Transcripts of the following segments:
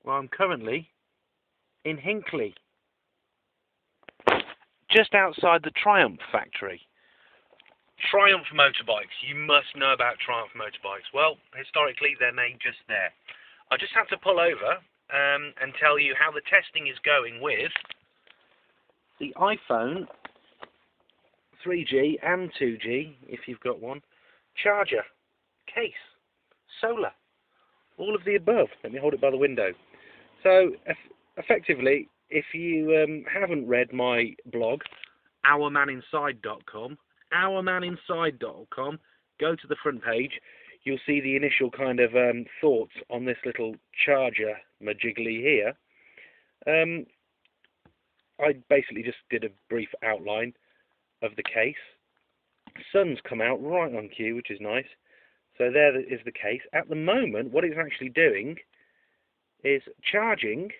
Well, I'm currently in Hinckley, just outside the Triumph factory. Triumph motorbikes. You must know about Triumph motorbikes. Well, historically, they're made just there. I just had to pull over and tell you how the testing is going with the iPhone 3G and 2G, if you've got one, charger, case, solar, all of the above. Let me hold it by the window. So, effectively, if you haven't read my blog, ourmaninside.com, go to the front page. You'll see the initial kind of thoughts on this little charger majiggly here. I basically just did a brief outline of the case. Sun's come out right on cue, which is nice. So there is the case. At the moment, what it's actually doing is charging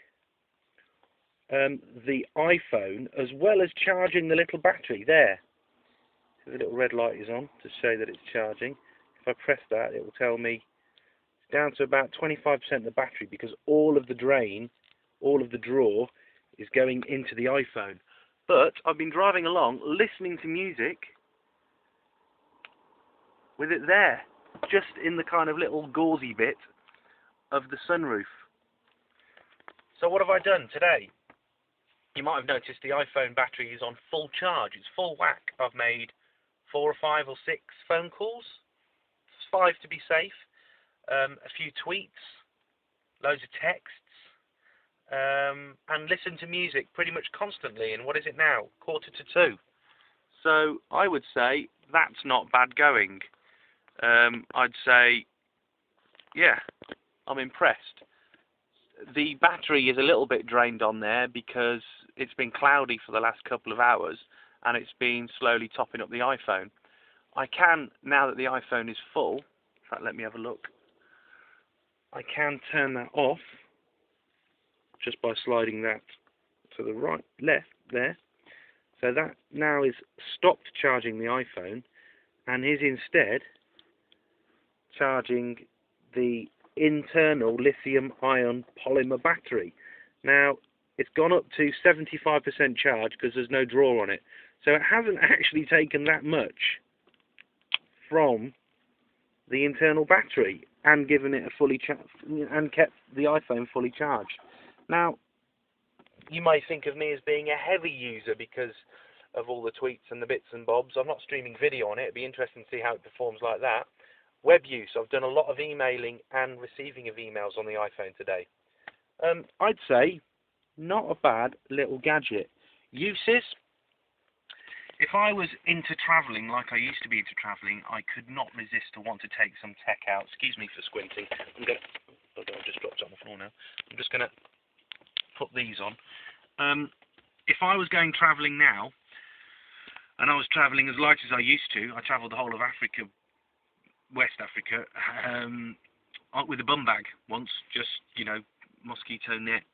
the iPhone as well as charging the little battery there. So the little red light is on to show that it's charging. If I press that, it will tell me it's down to about 25% of the battery because all of the drain, all of the draw is going into the iPhone. But I've been driving along, listening to music with it there, just in the kind of little gauzy bit of the sunroof. So what have I done today? You might have noticed the iPhone battery is on full charge. It's full whack. I've made 4 or 5 or 6 phone calls. 5 to be safe. A few tweets. Loads of texts. And listen to music pretty much constantly. And what is it now? 1:45. So I would say that's not bad going. I'd say, yeah, I'm impressed. The battery is a little bit drained on there because it's been cloudy for the last couple of hours and it's been slowly topping up the iPhone. I can, now that the iPhone is full, in fact, let me have a look. I can turn that off just by sliding that to the right, left there. So that now is stopped charging the iPhone and is instead charging the internal lithium-ion polymer battery. Now, it's gone up to 75% charge because there's no draw on it. So it hasn't actually taken that much from the internal battery and given it a fully and kept the iPhone fully charged. Now, you may think of me as being a heavy user because of all the tweets and the bits and bobs. I'm not streaming video on it. It'd be interesting to see how it performs like that. Web use. I've done a lot of emailing and receiving of emails on the iPhone today. I'd say not a bad little gadget. Uses. If I was into travelling like I used to be into travelling, I could not resist to want to take some tech out. Excuse me for squinting. I've just dropped it on the floor now. I'm just going to put these on. If I was going travelling now, and I was travelling as light as I used to, I travelled the whole of Africa, West Africa, with a bum bag once, just, you know, mosquito net,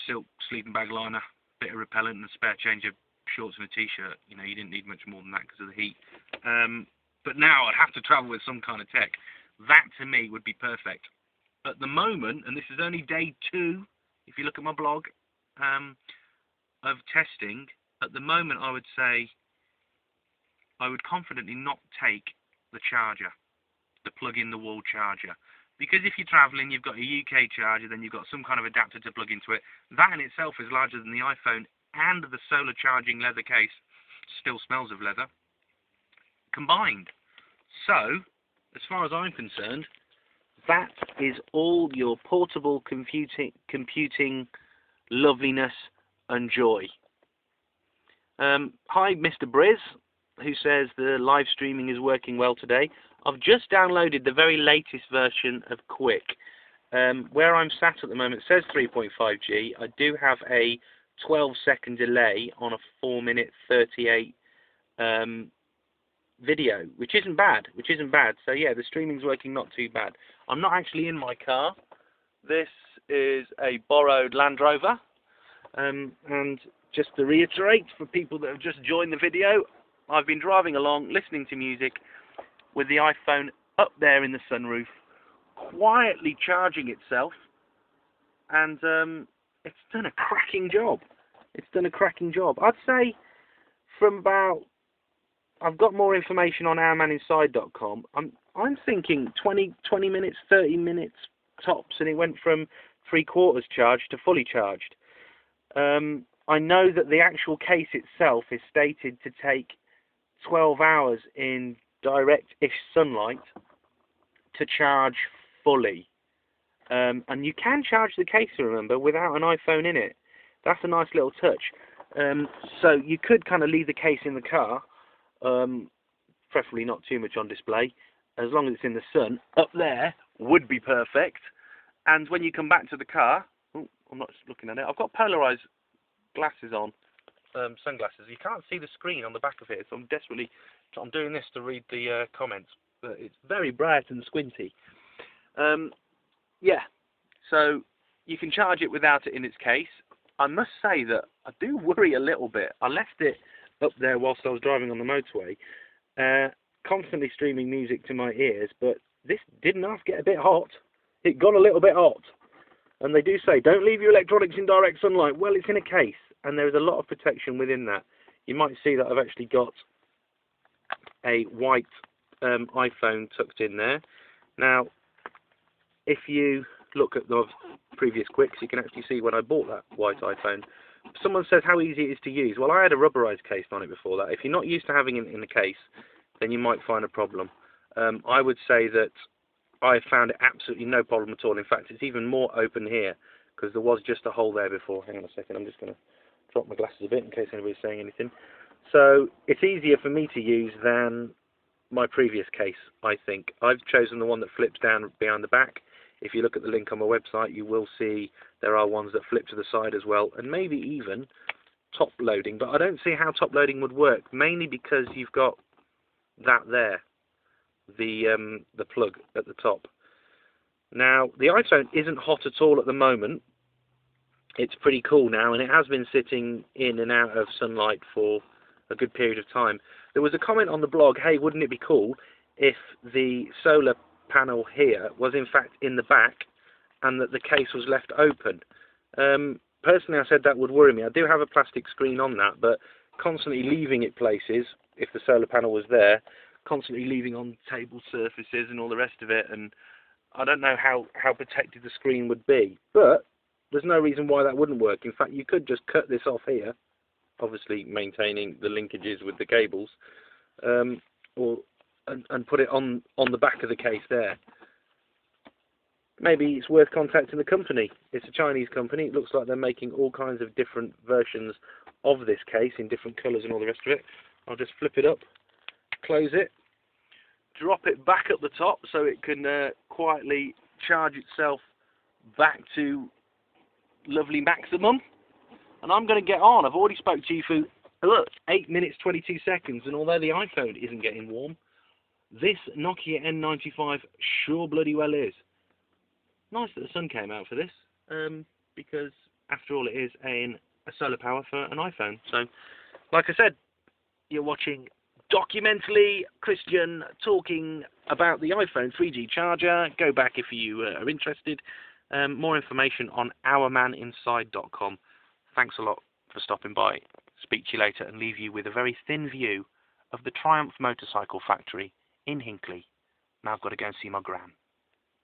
silk sleeping bag liner, bit of repellent and a spare change of shorts and a t-shirt. You know, you didn't need much more than that because of the heat. But now I'd have to travel with some kind of tech. That to me would be perfect. At the moment, and this is only day 2, if you look at my blog, of testing, at the moment I would say I would confidently not take the charger, the plug-in-the-wall charger. Because if you're travelling, you've got a UK charger, then you've got some kind of adapter to plug into it. That in itself is larger than the iPhone, and the solar charging leather case still smells of leather combined. So, as far as I'm concerned, that is all your portable computing loveliness and joy. Hi, Mr. Briz, who says the live streaming is working well today. I've just downloaded the very latest version of Quick. Where I'm sat at the moment, it says 3.5G. I do have a 12-second delay on a 4-minute 38 video, which isn't bad. So yeah, the streaming's working not too bad. I'm not actually in my car. This is a borrowed Land Rover. And just to reiterate, for people that have just joined the video, I've been driving along, listening to music, with the iPhone up there in the sunroof, quietly charging itself and it's done a cracking job. It's done a cracking job. I'd say from about, I've got more information on ourmaninside.com. I'm thinking 20 minutes, 30 minutes tops, and it went from 3/4 charged to fully charged. I know that the actual case itself is stated to take 12 hours in direct-ish sunlight to charge fully. And you can charge the case, remember, without an iPhone in it. That's a nice little touch. So you could kind of leave the case in the car, preferably not too much on display, as long as it's in the sun. Up there would be perfect. And when you come back to the car, oh, I'm not looking at it, I've got polarized glasses on, sunglasses. You can't see the screen on the back of it, so I'm doing this to read the comments, but it's very bright and squinty. Yeah, so you can charge it without it in its case. I must say that I do worry a little bit. I left it up there whilst I was driving on the motorway, constantly streaming music to my ears, but this didn't half get a bit hot. It got a little bit hot. And they do say, don't leave your electronics in direct sunlight. Well, it's in a case, and there is a lot of protection within that. You might see that I've actually got a white iPhone tucked in there. Now, if you look at the previous quicks, you can actually see when I bought that white iPhone. Someone says how easy it is to use. Well, I had a rubberized case on it before that. If you're not used to having it in a case, then you might find a problem. I would say that I found it absolutely no problem at all. In fact, it's even more open here, because there was just a hole there before. Hang on a second, I'm just going to drop my glasses a bit in case anybody's saying anything. So it's easier for me to use than my previous case, I think. I've chosen the one that flips down behind the back. If you look at the link on my website, you will see there are ones that flip to the side as well, and maybe even top loading. But I don't see how top loading would work, mainly because you've got that there, the plug at the top. Now, the iPhone isn't hot at all at the moment. It's pretty cool now, and it has been sitting in and out of sunlight for a good period of time. There was a comment on the blog, hey, wouldn't it be cool if the solar panel here was in fact in the back and that the case was left open. Personally, I said that would worry me. I do have a plastic screen on that, but constantly leaving it places, if the solar panel was there, constantly leaving on table surfaces and all the rest of it, and I don't know how protected the screen would be, but there's no reason why that wouldn't work. In fact, you could just cut this off here, obviously maintaining the linkages with the cables, and put it on the back of the case there. Maybe it's worth contacting the company. It's a Chinese company. It looks like they're making all kinds of different versions of this case in different colours and all the rest of it. I'll just flip it up, close it, drop it back at the top so it can quietly charge itself back to lovely maximum. And I'm going to get on. I've already spoke to you for, look, 8 minutes 22 seconds, and although the iPhone isn't getting warm, this Nokia N95 sure bloody well is. Nice that the sun came out for this, because after all it is a solar power for an iPhone. So, like I said, you're watching Documentally, Christian talking about the iPhone 3G charger. Go back if you are interested. More information on ourmaninside.com. Thanks a lot for stopping by. Speak to you later and leave you with a very thin view of the Triumph motorcycle factory in Hinckley. Now I've got to go and see my gran.